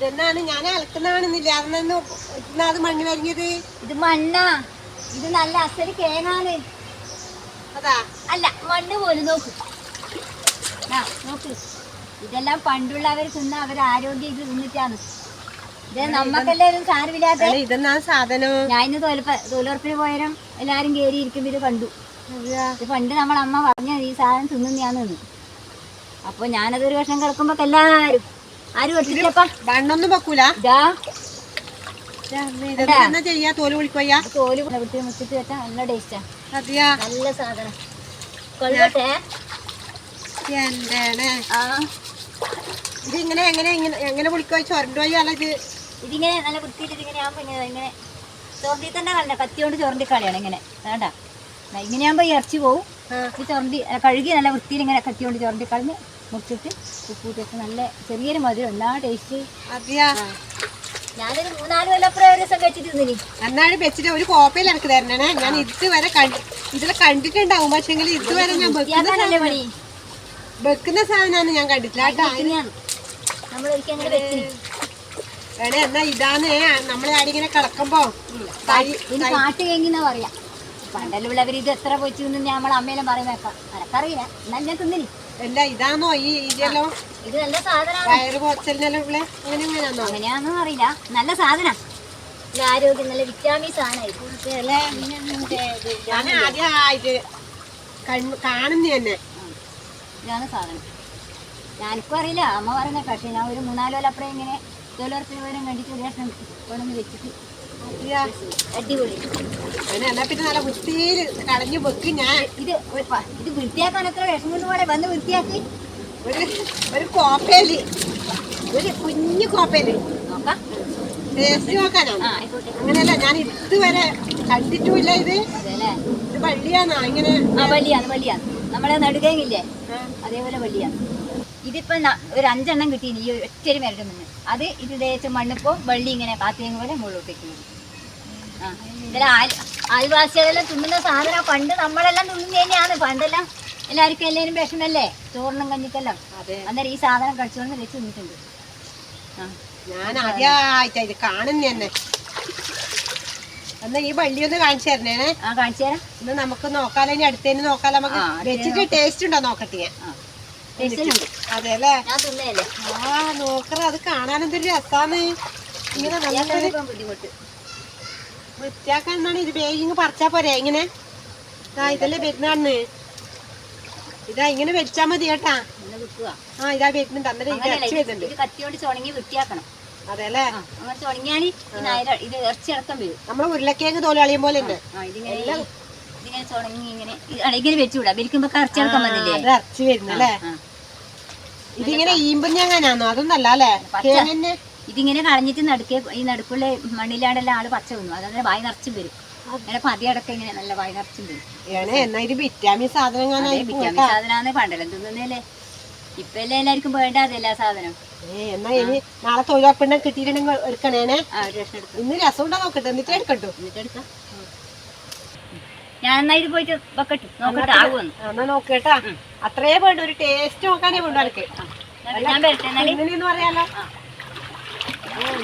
ഇതെന്നാണ് ഞാൻ അലക്കുന്നതാണെന്നില്ല അത് മണ്ണ് വരിഞ്ഞത്. ഇത് മണ്ണാ, ഇത് നല്ല അസല് കേങ്ങാണ്. അതാ അല്ല മണ്ണ് പോലും നോക്ക്, നോക്ക്. ഇതെല്ലാം പണ്ടുള്ളവർ തിന്ന അവർ ആരോഗ്യം ഇത് തിന്നിട്ടാണ്. ഇത് നമ്മക്കെല്ലാവരും സാരമില്ലാത്ത ഇതെന്നാ സാധനം. ഞാൻ ഇന്ന് തൊഴിലുറപ്പിന് പോയാലും എല്ലാരും കയറി ഇരിക്കുമ്പോ ഇത് കണ്ടു. ഇത് പണ്ട് നമ്മളമ്മ പറഞ്ഞ ഈ സാധനം തിന്നുന്നയാന്ന്. അപ്പൊ ഞാനതൊരു വർഷം കിടക്കുമ്പോ എല്ലാരും ആരും വെട്ടിച്ചപ്പ മണ്ണൊന്നും വെക്കൂല. തോല് വിളിക്കോയ്യ, തോല് മുച്ചിട്ട് വെച്ചാ നല്ല ടേസ്റ്റാ. അതെയാ, നല്ല സാധനം. കൊള്ളട്ടെ. ഇതിങ്ങനെ എങ്ങനെ വിളിക്കോ? ചൊരണ്ടോയി അല്ല ഇത് ഇതിങ്ങനെ നല്ല വൃത്തിയിട്ട് ഇതിങ്ങനെ ആകുമ്പോ ഇങ്ങനെ ചൊരണ്ടി തന്നെ കളഞ്ഞ കത്തി കൊണ്ട് ചൊരണ്ടി കളയാണ്. ഇങ്ങനെ വേണ്ട, ഇങ്ങനെയാകുമ്പോ ഇറച്ചി പോവും. ഈ ചൊരണ്ടി കഴുകി നല്ല വൃത്തിയിൽ ഇങ്ങനെ കത്തി കൊണ്ട് ചൊരണ്ടി കളഞ്ഞ് മുറിച്ചിട്ട് ഉപ്പൂട്ടിട്ട് നല്ല ചെറിയൊരു മധുരം എല്ലാ ടേസ്റ്റ്. അതെയാ, ഞാനൊരു 3-4 കൊല്ലപ്പുറം ഒരു ദിവസം വെച്ചിട്ട് തിന്നിനി. എന്നാലും വെച്ചിട്ട് ഒരു കോപ്പയിൽ എനിക്ക് തരണേ. ഞാൻ ഇതുവരെ ഇതിലെ കണ്ടിട്ടുണ്ടാവും, പക്ഷെങ്കിൽ ഇതുവരെ ഞാൻ വെക്കുന്ന സാധനമാണ് ഞാൻ കണ്ടിട്ടില്ല. വേണേ എന്നാ ഇതാന്ന് നമ്മളെ ആടിങ്ങനെ കിടക്കുമ്പോ കാട്ട് കേങ്ങിന്നാ പറയാ. പണ്ടല്ലുള്ളവർ ഇത് എത്ര പോയിച്ചു നമ്മളെ അമ്മയെല്ലാം പറയുന്നേക്കാം. എനക്കറിയില്ല, എന്നാൽ ഞാൻ തിന്നിനി. അല്ല ഇതാണോ ഈ ഇതെല്ലോ? ഇത് നല്ല സാധനം. വയറ് പോച്ചലിനെല്ലാം അങ്ങനെയാണെന്നും അറിയില്ല. നല്ല സാധനം, ആരോഗ്യം നല്ല വിറ്റാമിൻ സാധനമായിരിക്കും. ഞാൻ ആദ്യമായിട്ട് കാണുന്ന തന്നെ ഇതാണ് സാധനം. ഞാനിപ്പോൾ അറിയില്ല, അമ്മ പറയുന്ന. പക്ഷേ ഞാൻ ഒരു 3-4 കൊല്ലം അപ്പുറം ഇങ്ങനെ തൊഴിലുറപ്പിന് പോലും കണ്ടിട്ട് ഒരു വർഷം കൊണ്ടൊന്ന് വെച്ചിട്ട് അടിപൊളി. എന്നാ പിന്നെ നല്ല വൃത്തിയിൽ കളഞ്ഞു വെക്കും. ഞാൻ ഇത് വൃത്തിയാക്കാൻ എത്ര വിഷമം പോലെ വന്ന് വൃത്തിയാക്കി ഒരു കോപ്പയില്, ഒരു കുഞ്ഞു കോപ്പയില് നോക്കാം, ടേസ്റ്റ് നോക്കാനാണ്. അങ്ങനെയല്ല, ഞാൻ ഇതുവരെ കണ്ടിട്ടുമില്ല. ഇത് ഇത് വള്ളിയാണോ? ഇങ്ങനെ വള്ളിയാണ് നമ്മളെ നടുകയില്ലേ, അതേപോലെ വള്ളിയാണ്. ഇതിപ്പോ ഒരു 5 എണ്ണം കിട്ടി ഈ ഒറ്റൊരു മരത്തിൽ നിന്ന്. അത് ഇത് തേച്ച് മണ്ണിപ്പോ വള്ളി ഇങ്ങനെ കാത്തിയും പോലെ മുകളിലോട്ടേക്ക് വരും. ആദിവാസികളെല്ലാം തിന്നുന്ന സാധനം പണ്ട് നമ്മളെല്ലാം തിന്നുന്ന തന്നെയാണ്. പണ്ടെല്ലാം എല്ലാവർക്കും എല്ലാവരും വിഷമല്ലേ, ചോറിനും കഞ്ഞിക്കെല്ലാം. അന്നേരം ഈ സാധനം കഴിച്ചോണ്ട് വെച്ച് തിന്നിട്ടുണ്ട്. ഞാൻ ആദ്യമായിട്ടാ ഇത് കാണുന്ന തന്നെ. എന്നാ ഈ വള്ളി ഒന്ന് കാണിച്ചു തരണേ. കാണിച്ചു തരാം. ഇന്ന് നമുക്ക് നോക്കാലോ, ഇനി അടുത്തേന് നോക്കാലോ. നമുക്ക് വെച്ചിട്ട് ടേസ്റ്റ് ഉണ്ടോ നോക്കട്ടെ ഞാൻ. അതെല്ലേ, നോക്കറ. അത് കാണാനെന്തൊരു രസാണ്. ഇങ്ങനെ നല്ലൊരു വൃത്തിയാക്കാൻ എന്നാണ്. ഇത് വേഗം പറിച്ചാ പോരെ. ഇങ്ങനെ ഇതല്ലേ വരുന്നാണ്. ഇതാ ഇങ്ങനെ വെച്ചാ മതി കേട്ടാ. ഇതാ വരുന്നുണ്ട്. അന്നേരം ഇത് ഇറച്ചി വരുന്നുണ്ട്. കത്തിയോണ്ട് ചുണങ്ങി വൃത്തിയാക്കണം. അതെല്ലേ, അങ്ങനെ ചുണങ്ങിയാൽ ഇത് ഇറച്ചി അടക്കം വരും. നമ്മള് ഉരുളക്കിഴങ്ങ് തോല് കളിയും പോലെ ഉണ്ട്. ഇതിങ്ങനെ ചുണങ്ങി ഇങ്ങനെ വെച്ചുകൂടാ. വിരിക്കുമ്പോ ഇറച്ചി അടക്കം വന്നില്ലേ, അത് ഇറച്ചി വരുന്നല്ലേ. ഇതിങ്ങനെ ഈമ്പഞ്ഞാങ്ങാനാണോ? അതൊന്നല്ല അല്ലേ. ഇതിങ്ങനെ കളഞ്ഞിട്ട് ഈ നടുക്കുള്ള മണ്ണിലാടെല്ലാം ആള് പച്ച തിന്നു. അതങ്ങനെ വായി നിറച്ചും വരും. അങ്ങനെ പതിയടക്കം ഇങ്ങനെ നല്ല വായി നിറച്ചും വരും. എന്നാ ഇത് വിറ്റാമിൻ സാധനം, വിറ്റാമിൻ സാധനമാണ്. പണ്ടെല്ലാം തിന്നുന്നല്ലേ. ഇപ്പൊ എല്ലാം എല്ലാവർക്കും വേണ്ട അതെല്ലാ സാധനം. എന്നാ ഇനി നാളെ തൊഴിലുറപ്പിനെ കിട്ടിയിട്ടുണ്ടെങ്കിൽ എടുക്കണേനെ. ഇന്ന് രസം ഉണ്ടോ നോക്കട്ടെ, എന്നിട്ട് എടുക്കട്ടു. എടുക്കാം. ഞാൻ എന്നാ ഇത് പോയിട്ട് വെക്കട്ടു, നോക്കട്ടെ ആകുമെന്ന്. എന്നാ നോക്കേട്ടാ. അത്രേ വേണ്ട, ഒരു ടേസ്റ്റ് നോക്കാനേ വേണ്ടു എനിക്ക്. ഞാൻ വരട്ടെ എന്ന് പറയാലോ.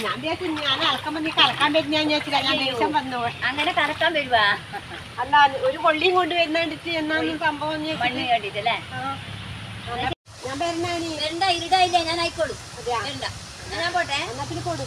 ഞാൻ വിചാരിച്ചു ഞാൻ അളക്കുമ്പോ നീ കറക്കാൻ പറ്റുന്ന വിചാരിച്ചില്ല. ഞാൻ ദേഷ്യം വന്നു. അങ്ങനെ കറക്കാൻ വരുവാ? അല്ല, ഒരു കൊള്ളിയും കൊണ്ട് വരുന്ന കണ്ടിട്ട് എന്നാന്ന് സംഭവം മണ്ണ് കണ്ടിട്ടല്ലേ. ഞാൻ വരുന്ന ഇരുടായില്ലേ, ഞാൻ ആയിക്കോളൂ. ഞാൻ പോട്ടെ. എന്നാ പിന്നെ കൊടു.